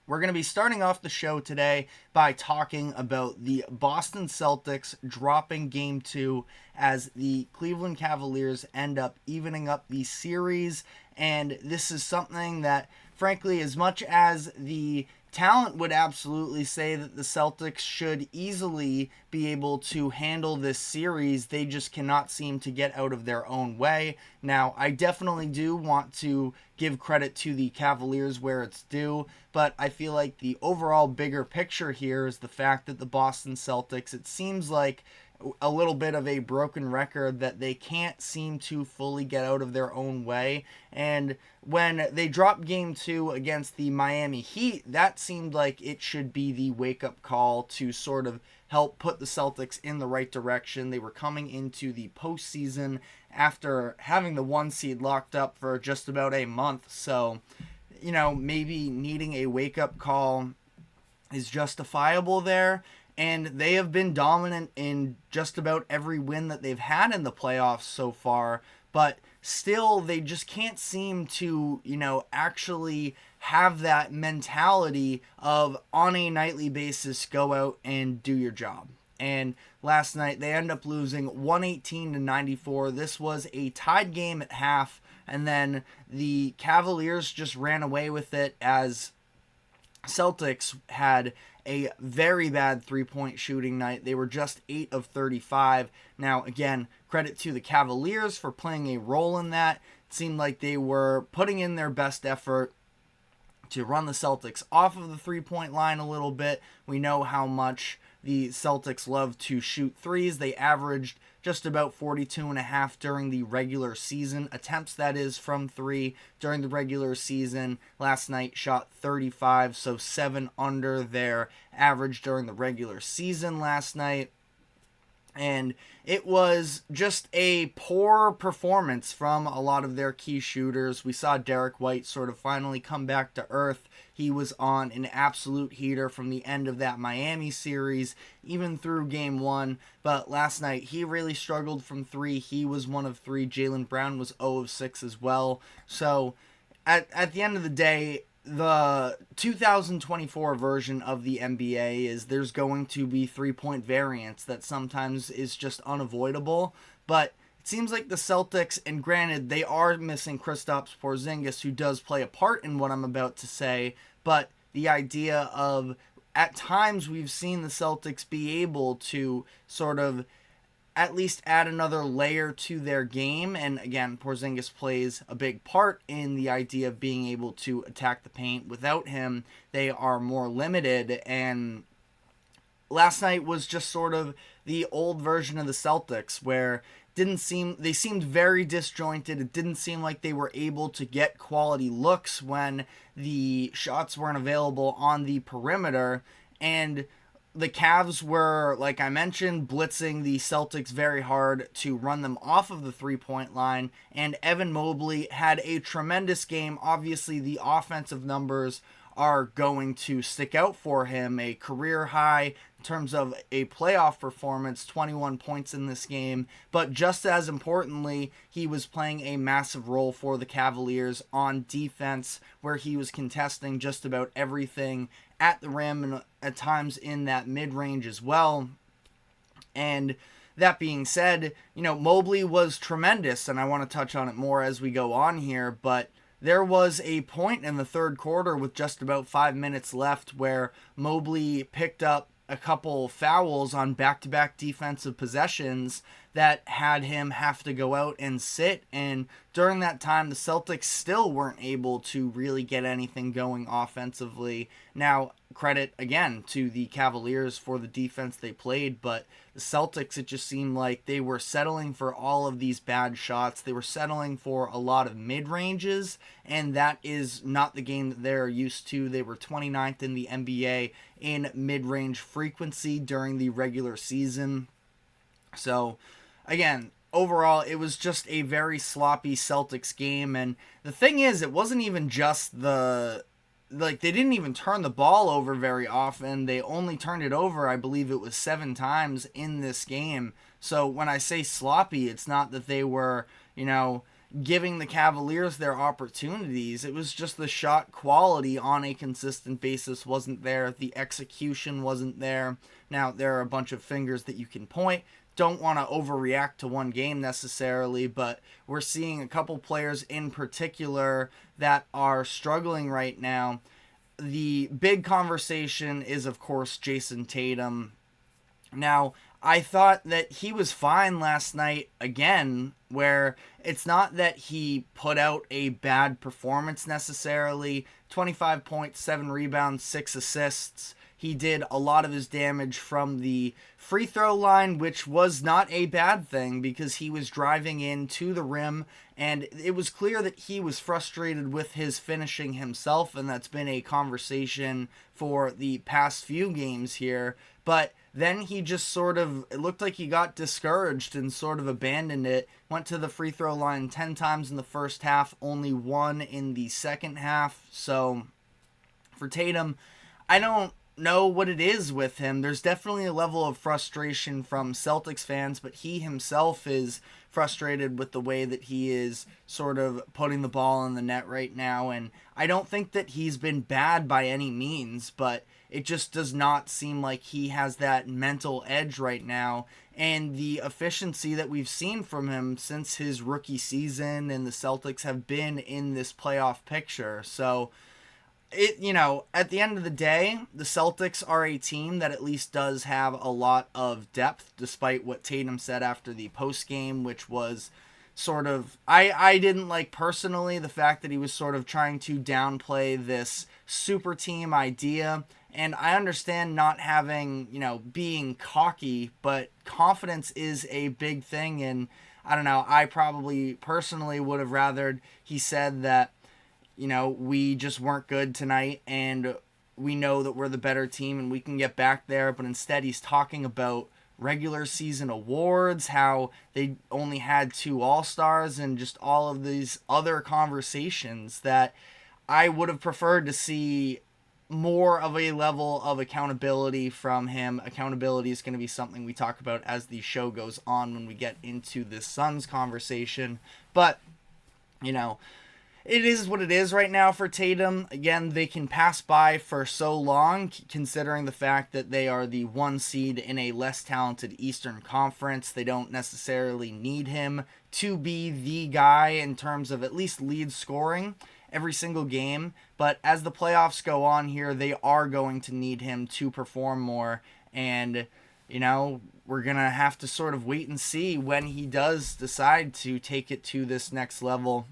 We're going to be starting off the show today by talking about the Boston Celtics dropping Game 2 as the Cleveland Cavaliers end up evening up the series. And this is something that, frankly, as much as the talent would absolutely say that the Celtics should easily be able to handle this series, they just cannot seem to get out of their own way. Now, I definitely do want to give credit to the Cavaliers where it's due, but I feel like the overall bigger picture here is the fact that the Boston Celtics, it seems like a little bit of a broken record that they can't seem to fully get out of their own way. And when they dropped Game 2 against the Miami Heat, that seemed like it should be the wake-up call to sort of help put the Celtics in the right direction. They were coming into the postseason after having the 1 seed locked up for just about a month. So, maybe needing a wake-up call is justifiable there. And they have been dominant in just about every win that they've had in the playoffs so far. But still, they just can't seem to, actually have that mentality of, on a nightly basis, go out and do your job. And last night, they end up losing 118-94. This was a tied game at half. And then the Cavaliers just ran away with it as Celtics had a very bad three-point shooting night. They were just 8 of 35. Now, again, credit to the Cavaliers for playing a role in that. It seemed like they were putting in their best effort to run the Celtics off of the three-point line a little bit. We know how much the Celtics love to shoot threes. They averaged just about 42.5 during the regular season. Attempts, that is, from three during the regular season. Last night shot 35, so 7 under their average during the regular season last night. And it was just a poor performance from a lot of their key shooters. We saw Derek White sort of finally come back to earth. He was on an absolute heater from the end of that Miami series, even through Game 1. But last night, he really struggled from three. He was 1 of 3. Jaylen Brown was 0 of 6 as well. So at the end of the day, the 2024 version of the NBA is there's going to be three-point variance that sometimes is just unavoidable. But it seems like the Celtics, and granted, they are missing Kristaps Porzingis, who does play a part in what I'm about to say, but the idea of, at times, we've seen the Celtics be able to sort of at least add another layer to their game. And again, Porzingis plays a big part in the idea of being able to attack the paint. Without him, they are more limited. And last night was just sort of the old version of the Celtics, where they seemed very disjointed. It didn't seem like they were able to get quality looks when the shots weren't available on the perimeter. And the Cavs were, like I mentioned, blitzing the Celtics very hard to run them off of the three-point line, and Evan Mobley had a tremendous game. Obviously, the offensive numbers are going to stick out for him. A career high in terms of a playoff performance, 21 points in this game. But just as importantly, he was playing a massive role for the Cavaliers on defense, where he was contesting just about everything at the rim and at times in that mid-range as well. And that being said, Mobley was tremendous, and I want to touch on it more as we go on here, but there was a point in the third quarter with just about 5 minutes left where Mobley picked up a couple fouls on back-to-back defensive possessions that had him have to go out and sit. And during that time, the Celtics still weren't able to really get anything going offensively. Now, credit again to the Cavaliers for the defense they played, but the Celtics, it just seemed like they were settling for all of these bad shots. They were settling for a lot of mid-ranges, and that is not the game that they're used to. They were 29th in the NBA in mid-range frequency during the regular season. So, again, overall, it was just a very sloppy Celtics game. And the thing is, it wasn't even just they didn't even turn the ball over very often. They only turned it over, I believe it was 7 times in this game. So when I say sloppy, it's not that they were, giving the Cavaliers their opportunities. It was just the shot quality on a consistent basis wasn't there. The execution wasn't there. Now, there are a bunch of fingers that you can point. Don't want to overreact to one game necessarily, but we're seeing a couple players in particular that are struggling right now. The big conversation is, of course, Jason Tatum. Now, I thought that he was fine last night again, where it's not that he put out a bad performance necessarily. 25 points, 7 rebounds, 6 assists. He did a lot of his damage from the free throw line, which was not a bad thing because he was driving in to the rim, and it was clear that he was frustrated with his finishing himself, and that's been a conversation for the past few games here. But then he just it looked like he got discouraged and sort of abandoned it. Went to the free throw line 10 times in the first half, only 1 in the second half. So for Tatum, I don't know what it is with him. There's definitely a level of frustration from Celtics fans, but he himself is frustrated with the way that he is sort of putting the ball in the net right now. And I don't think that he's been bad by any means, but it just does not seem like he has that mental edge right now. And the efficiency that we've seen from him since his rookie season, and the Celtics have been in this playoff picture. So at the end of the day, the Celtics are a team that at least does have a lot of depth, despite what Tatum said after the post game, which was sort of, I didn't like personally the fact that he was sort of trying to downplay this super team idea. And I understand not having, being cocky, but confidence is a big thing. And I don't know, I probably personally would have rathered he said that, we just weren't good tonight and we know that we're the better team and we can get back there. But instead he's talking about regular season awards, how they only had 2 All-Stars, and just all of these other conversations that I would have preferred to see more of a level of accountability from him. Accountability is going to be something we talk about as the show goes on when we get into this Suns conversation. But, it is what it is right now for Tatum. Again, they can pass by for so long, considering the fact that they are the 1 seed in a less talented Eastern Conference. They don't necessarily need him to be the guy in terms of at least lead scoring every single game. But as the playoffs go on here, they are going to need him to perform more. And, we're going to have to sort of wait and see when he does decide to take it to this next level.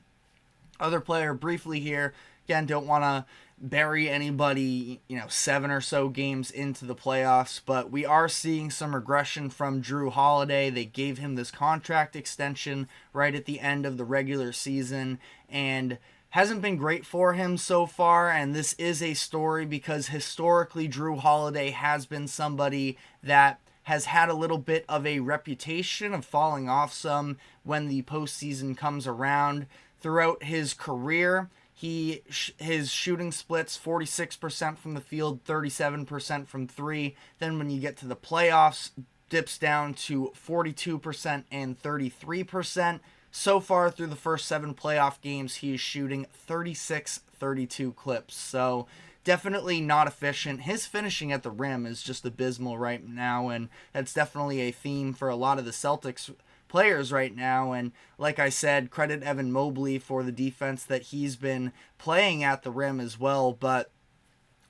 Other player briefly here, again, don't want to bury anybody, 7 or so games into the playoffs, but we are seeing some regression from Jrue Holiday. They gave him this contract extension right at the end of the regular season, and hasn't been great for him so far. And this is a story because historically Jrue Holiday has been somebody that has had a little bit of a reputation of falling off some when the postseason comes around. Throughout his career, his shooting splits 46% from the field, 37% from 3. Then when you get to the playoffs, dips down to 42% and 33%. So far through the first 7 playoff games, he is shooting 36-32 clips. So definitely not efficient. His finishing at the rim is just abysmal right now, and that's definitely a theme for a lot of the Celtics players right now. And like I said, credit Evan Mobley for the defense that he's been playing at the rim as well, but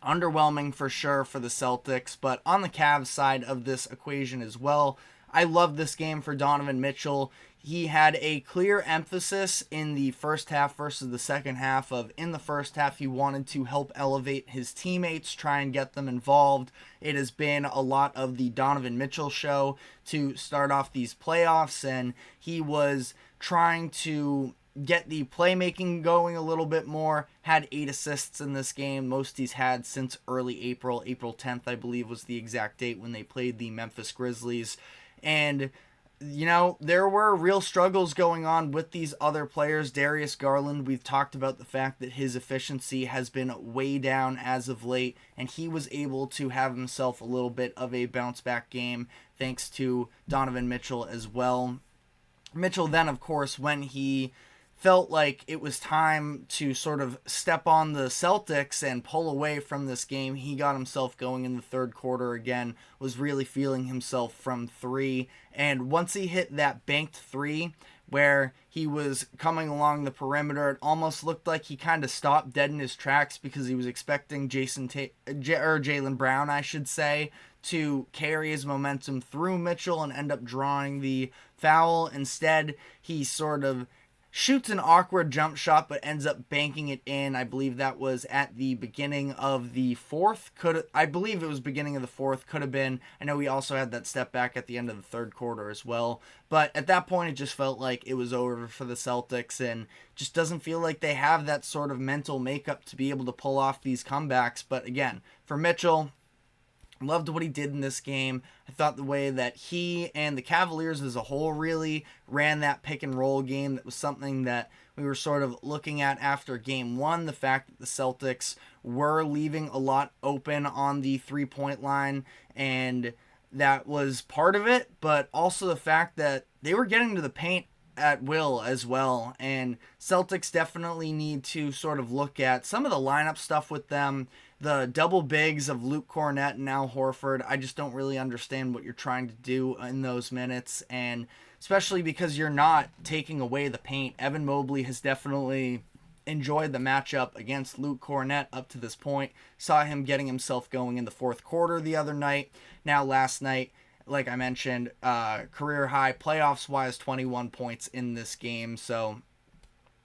underwhelming for sure for the Celtics. But on the Cavs side of this equation as well, I love this game for Donovan Mitchell. He had a clear emphasis in the first half versus the second half of, in the first half, he wanted to help elevate his teammates, try and get them involved. It has been a lot of the Donovan Mitchell show to start off these playoffs, and he was trying to get the playmaking going a little bit more. Had 8 assists in this game, most he's had since early April. April 10th, I believe, was the exact date when they played the Memphis Grizzlies. And there were real struggles going on with these other players. Darius Garland, we've talked about the fact that his efficiency has been way down as of late, and he was able to have himself a little bit of a bounce back game thanks to Donovan Mitchell as well. Mitchell then, of course, when he felt like it was time to sort of step on the Celtics and pull away from this game. He got himself going in the third quarter again, was really feeling himself from three. And once he hit that banked three, where he was coming along the perimeter, it almost looked like he kind of stopped dead in his tracks because he was expecting Jaylen Brown, I should say, to carry his momentum through Mitchell and end up drawing the foul. Instead, he sort of shoots an awkward jump shot but ends up banking it in. I believe that was at the beginning of the fourth. I believe it was beginning of the fourth. Could have been. I know he also had that step back at the end of the third quarter as well. But at that point, it just felt like it was over for the Celtics, and just doesn't feel like they have that sort of mental makeup to be able to pull off these comebacks. But again, for Mitchell, loved what he did in this game. I thought the way that he and the Cavaliers as a whole really ran that pick and roll game, that was something that we were sort of looking at after game one. The fact that the Celtics were leaving a lot open on the 3-point line, and that was part of it, but also the fact that they were getting to the paint at will as well. And Celtics definitely need to sort of look at some of the lineup stuff with them. The double bigs of Luke Cornett and Al Horford, I just don't really understand what you're trying to do in those minutes, and especially because you're not taking away the paint. Evan Mobley has definitely enjoyed the matchup against Luke Cornett up to this point. Saw him getting himself going in the fourth quarter the other night. Now last night, like I mentioned, career high playoffs-wise, 21 points in this game, so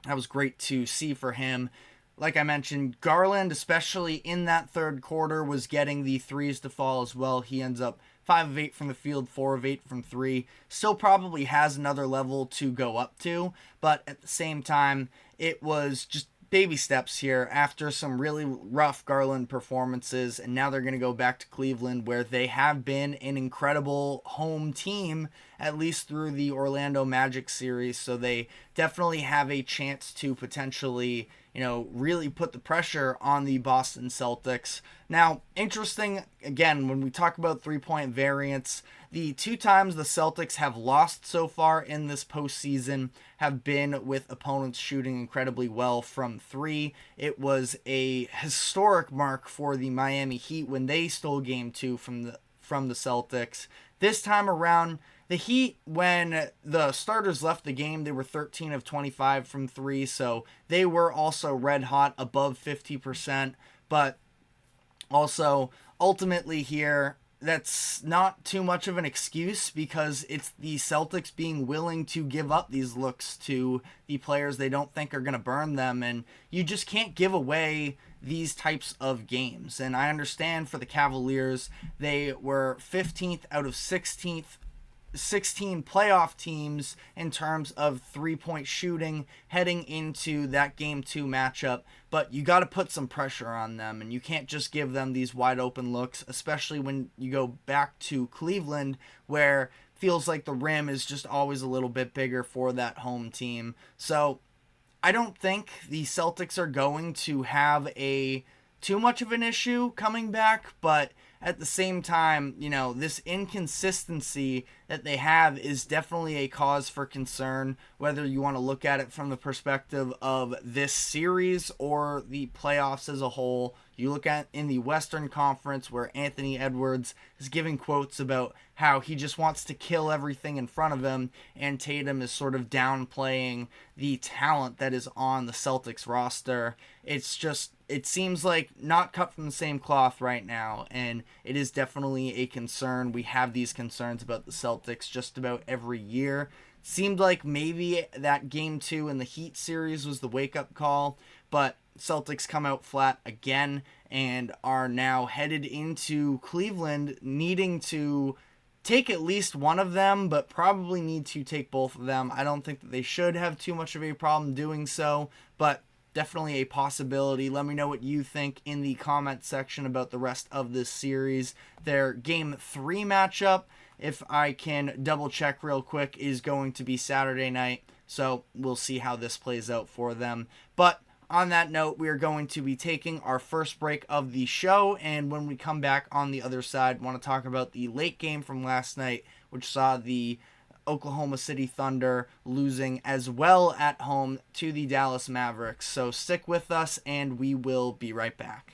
that was great to see for him. Like I mentioned, Garland, especially in that third quarter, was getting the threes to fall as well. He ends up 5 of 8 from the field, 4 of 8 from 3. Still probably has another level to go up to, but at the same time, it was just baby steps here after some really rough Garland performances, and now they're going to go back to Cleveland, where they have been an incredible home team, at least through the Orlando Magic series, so they definitely have a chance to potentially, really put the pressure on the Boston Celtics. Now, interesting, again, when we talk about 3-point variance, the 2 times the Celtics have lost so far in this postseason have been with opponents shooting incredibly well from 3. It was a historic mark for the Miami Heat when they stole Game 2 from the Celtics. This time around, the Heat, when the starters left the game, they were 13 of 25 from 3, so they were also red hot, above 50%, but also, ultimately here, that's not too much of an excuse, because it's the Celtics being willing to give up these looks to the players they don't think are going to burn them, and you just can't give away these types of games. And I understand for the Cavaliers, they were 15th out of 16 playoff teams in terms of 3-point shooting heading into that Game 2 matchup, but you got to put some pressure on them, and you can't just give them these wide open looks, especially when you go back to Cleveland, where feels like the rim is just always a little bit bigger for that home team. So I don't think the Celtics are going to have too much of an issue coming back, but at the same time, this inconsistency that they have is definitely a cause for concern, whether you want to look at it from the perspective of this series or the playoffs as a whole. You look at in the Western Conference, where Anthony Edwards is giving quotes about how he just wants to kill everything in front of him, and Tatum is sort of downplaying the talent that is on the Celtics roster. It seems like not cut from the same cloth right now, and it is definitely a concern. We have these concerns about the Celtics just about every year. Seemed like maybe that Game 2 in the Heat series was the wake-up call, but Celtics come out flat again and are now headed into Cleveland needing to take at least one of them, but probably need to take both of them. I don't think that they should have too much of a problem doing so, but definitely a possibility. Let me know what you think in the comment section about the rest of this series. Their Game 3 matchup, if I can double check real quick, is going to be Saturday night, so we'll see how this plays out for them. But on that note, we are going to be taking our first break of the show, and when we come back on the other side, I want to talk about the late game from last night, which saw the Oklahoma City Thunder losing as well at home to the Dallas Mavericks. So stick with us, and we will be right back.